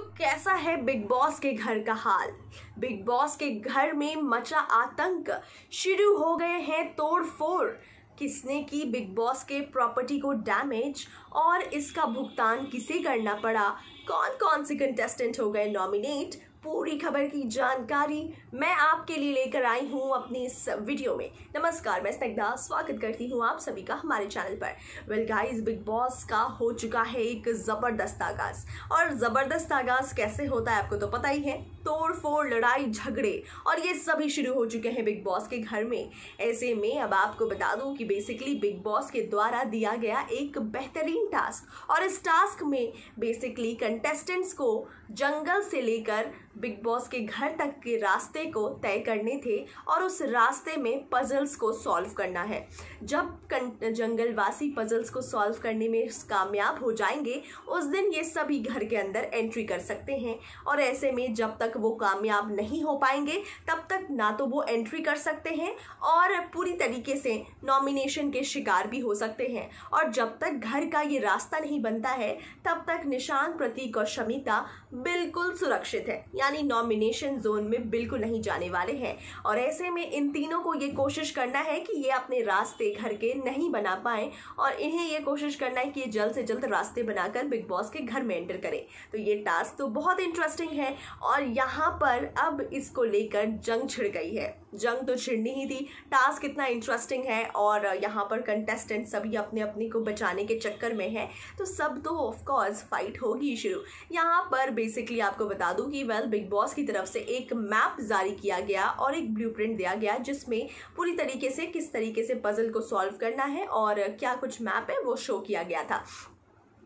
कैसा है big boss के घर का हाल। बिग बॉस के घर में मचा आतंक, शुरू हो गए हैं तोड़ फोड़। किसने की बिग बॉस के प्रॉपर्टी को डैमेज और इसका भुगतान किसे करना पड़ा, कौन कौन से कंटेस्टेंट हो गए नॉमिनेट, पूरी खबर की जानकारी मैं आपके लिए लेकर आई हूँ अपनी इस वीडियो में। नमस्कार, मैं स्निग्धा स्वागत करती हूँ आप सभी का हमारे चैनल पर। वेल गाइस, बिग बॉस का हो चुका है एक ज़बरदस्त आगाज़। और ज़बरदस्त आगाज़ कैसे होता है आपको तो पता ही है। तोड़ फोड़, लड़ाई झगड़े और ये सभी शुरू हो चुके हैं बिग बॉस के घर में। ऐसे में अब आपको बता दूं कि बेसिकली बिग बॉस के द्वारा दिया गया एक बेहतरीन टास्क, और इस टास्क में बेसिकली कंटेस्टेंट्स को जंगल से लेकर बिग बॉस के घर तक के रास्ते को तय करने थे और उस रास्ते में पजल्स को सॉल्व करना है। जब जंगलवासी पजल्स को सॉल्व करने में कामयाब हो जाएंगे उस दिन ये सभी घर के अंदर एंट्री कर सकते हैं। और ऐसे में जब तक वो कामयाब नहीं हो पाएंगे तब तक ना तो वो एंट्री कर सकते हैं और पूरी तरीके से नॉमिनेशन के शिकार भी हो सकते हैं। और जब तक घर का ये रास्ता नहीं बनता है तब तक निशांत, प्रतीक और शमिता बिल्कुल सुरक्षित है, यानी नॉमिनेशन जोन में बिल्कुल नहीं जाने वाले हैं। और ऐसे में इन तीनों को ये कोशिश करना है कि ये अपने रास्ते घर के नहीं बना पाएं और इन्हें ये कोशिश करना है कि ये जल्द से जल्द रास्ते बनाकर बिग बॉस के घर में एंटर करें। तो ये टास्क तो बहुत इंटरेस्टिंग है और यहाँ पर अब इसको लेकर जंग छिड़ गई है। जंग तो छिड़नी ही थी, टास्क इतना इंटरेस्टिंग है और यहाँ पर कंटेस्टेंट सभी अपने अपने को बचाने के चक्कर में है, तो सब तो ऑफ कोर्स फाइट होगी शुरू। यहाँ पर बेसिकली आपको बता दूं कि बिग बॉस की तरफ से एक मैप जारी किया गया और एक ब्लूप्रिंट दिया गया जिसमें पूरी तरीके से किस तरीके से पजल को सॉल्व करना है और क्या कुछ मैप है वो शो किया गया था।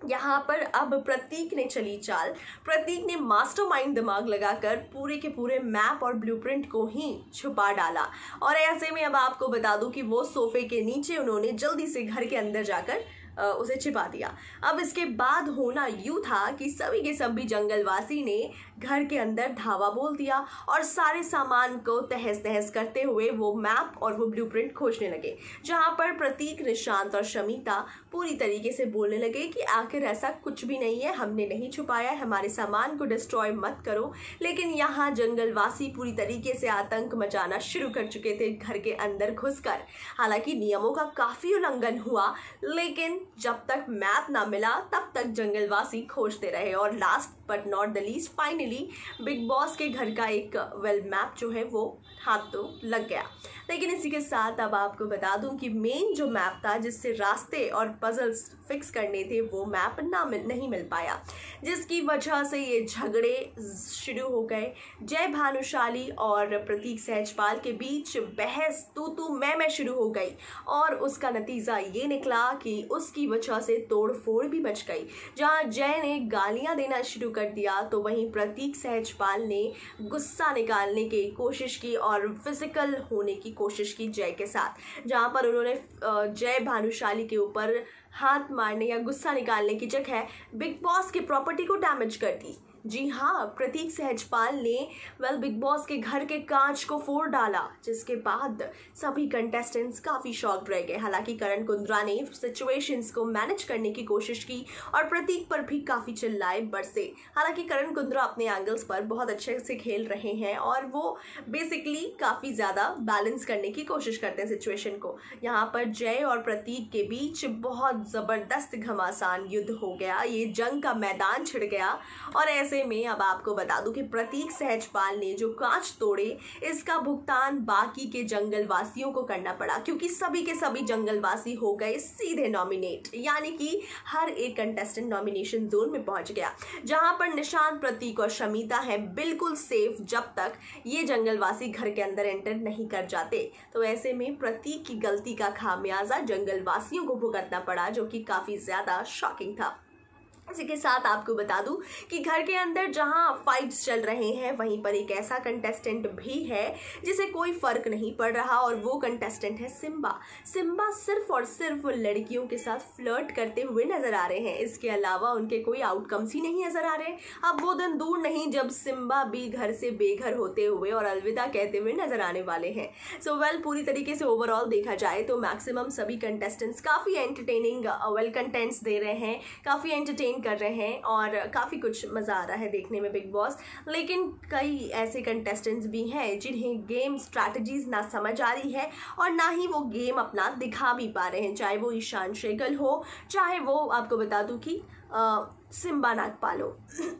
यहाँ पर अब प्रतीक ने चली चाल। प्रतीक ने मास्टरमाइंड दिमाग लगाकर पूरे के पूरे मैप और ब्लूप्रिंट को ही छुपा डाला। और ऐसे में अब आपको बता दूं कि वो सोफे के नीचे उन्होंने जल्दी से घर के अंदर जाकर उसे छिपा दिया। अब इसके बाद होना यूँ था कि सभी के सभी जंगलवासी ने घर के अंदर धावा बोल दिया और सारे सामान को तहस नहस करते हुए वो मैप और वो ब्लूप्रिंट खोजने लगे। जहाँ पर प्रतीक, निशांत और शमिता पूरी तरीके से बोलने लगे कि आखिर ऐसा कुछ भी नहीं है, हमने नहीं छुपाया है, हमारे सामान को डिस्ट्रॉय मत करो। लेकिन यहाँ जंगलवासी पूरी तरीके से आतंक मचाना शुरू कर चुके थे घर के अंदर घुसकर। हालांकि नियमों का काफ़ी उल्लंघन हुआ, लेकिन जब तक मैप ना मिला तब तक जंगलवासी खोजते रहे और last but not the least finally big boss के घर का एक मैप जो है वो हाथ तो लग गया। लेकिन इसी के साथ अब आपको बता दूं कि मेन जो मैप था जिससे रास्ते और पजल्स फिक्स करने थे वो मैप नहीं मिल पाया, जिसकी वजह से ये झगड़े शुरू हो गए। जय भानुशाली और प्रतीक सहजपाल के बीच बहस तू मैं शुरू हो गई और उसका नतीजा ये निकला कि उसकी वजह से तोड़ फोड़ भी मच गई। जहाँ जय ने गालियां देना शुरू कर दिया तो वहीं प्रतीक सहजपाल ने गुस्सा निकालने की कोशिश की और फिजिकल होने की कोशिश की जय के साथ, जहाँ पर उन्होंने जय भानुशाली के ऊपर हाथ मारने या गुस्सा निकालने की जगह बिग बॉस की प्रॉपर्टी को डैमेज कर दी। जी हाँ, प्रतीक सहजपाल ने बिग बॉस के घर के कांच को फोड़ डाला, जिसके बाद सभी कंटेस्टेंट्स काफ़ी शॉक्ड रह गए। हालांकि करण कुंद्रा ने सिचुएशंस को मैनेज करने की कोशिश की और प्रतीक पर भी काफ़ी चिल्लाए बरसे। हालांकि करण कुंद्रा अपने एंगल्स पर बहुत अच्छे से खेल रहे हैं और वो बेसिकली काफ़ी ज़्यादा बैलेंस करने की कोशिश करते हैं सिचुएशन को। यहाँ पर जय और प्रतीक के बीच बहुत ज़बरदस्त घमासान युद्ध हो गया, ये जंग का मैदान छिड़ गया। और ऐसे में अब आपको बता दूं कि प्रतीक सहजपाल ने जो कांच तोड़े इसका भुगतान बाकी के जंगलवासियों को करना पड़ा, क्योंकि सभी के सभी जंगलवासी हो गए सीधे नॉमिनेट, यानी कि हर एक कंटेस्टेंट नॉमिनेशन जोन में पहुंच गया। जहां पर निशांत, प्रतीक और शमिता है बिल्कुल सेफ जब तक ये जंगलवासी घर के अंदर एंटर नहीं कर जाते। तो ऐसे में प्रतीक की गलती का खामियाजा जंगलवासियों को भुगतना पड़ा, जो कि काफी ज्यादा शॉकिंग था। इसी के साथ आपको बता दूं कि घर के अंदर जहां फाइट्स चल रहे हैं वहीं पर एक ऐसा कंटेस्टेंट भी है जिसे कोई फर्क नहीं पड़ रहा और वो कंटेस्टेंट है सिम्बा। सिम्बा सिर्फ और सिर्फ लड़कियों के साथ फ्लर्ट करते हुए नजर आ रहे हैं, इसके अलावा उनके कोई आउटकम्स ही नहीं नजर आ रहे। अब वो दिन दूर नहीं जब सिम्बा भी घर से बेघर होते हुए और अलविदा कहते हुए नजर आने वाले हैं। सो पूरी तरीके से ओवरऑल देखा जाए तो मैक्सिमम सभी कंटेस्टेंट्स काफ़ी एंटरटेनिंग कंटेंट्स दे रहे हैं, काफ़ी एंटरटेन एंटरटेन कर रहे हैं और काफ़ी कुछ मज़ा आ रहा है देखने में बिग बॉस। लेकिन कई ऐसे कंटेस्टेंट्स भी हैं जिन्हें गेम स्ट्रैटेजीज ना समझ आ रही है और ना ही वो गेम अपना दिखा भी पा रहे हैं, चाहे वो ईशान शेखल हो, चाहे वो आपको बता दूं कि सिम्बा नागपाल हो।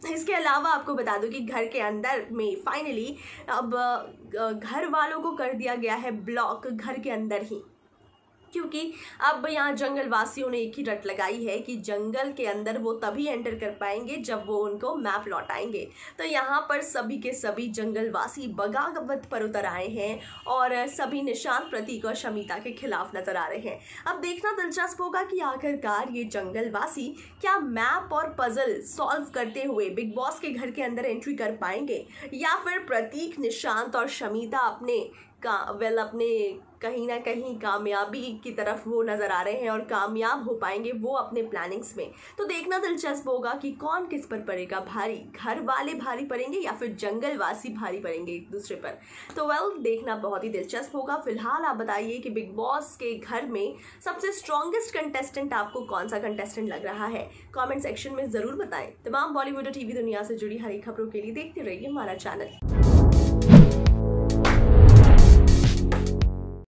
इसके अलावा आपको बता दूं कि घर के अंदर में फाइनली अब घर वालों को कर दिया गया है ब्लॉक घर के अंदर ही, क्योंकि अब यहाँ जंगल वासियों ने एक ही रट लगाई है कि जंगल के अंदर वो तभी एंटर कर पाएंगे जब वो उनको मैप लौटाएंगे। तो यहाँ पर सभी के सभी जंगलवासी बगावत पर उतर आए हैं और सभी निशांत, प्रतीक और शमिता के खिलाफ नजर आ रहे हैं। अब देखना दिलचस्प होगा कि आखिरकार ये जंगलवासी क्या मैप और पजल सॉल्व करते हुए बिग बॉस के घर के अंदर एंट्री कर पाएंगे, या फिर प्रतीक, निशांत और शमिता अपने कहीं ना कहीं कामयाबी की तरफ वो नज़र आ रहे हैं और कामयाब हो पाएंगे वो अपने प्लानिंग्स में। तो देखना दिलचस्प होगा कि कौन किस पर पड़ेगा भारी, घर वाले भारी पड़ेंगे या फिर जंगलवासी भारी पड़ेंगे एक दूसरे पर। तो देखना बहुत ही दिलचस्प होगा। फिलहाल आप बताइए कि बिग बॉस के घर में सबसे स्ट्रॉन्गेस्ट कंटेस्टेंट आपको कौन सा कंटेस्टेंट लग रहा है, कॉमेंट सेक्शन में ज़रूर बताएं। तमाम बॉलीवुड और टीवी दुनिया से जुड़ी हर एक खबरों के लिए देखते रहिए हमारा चैनल।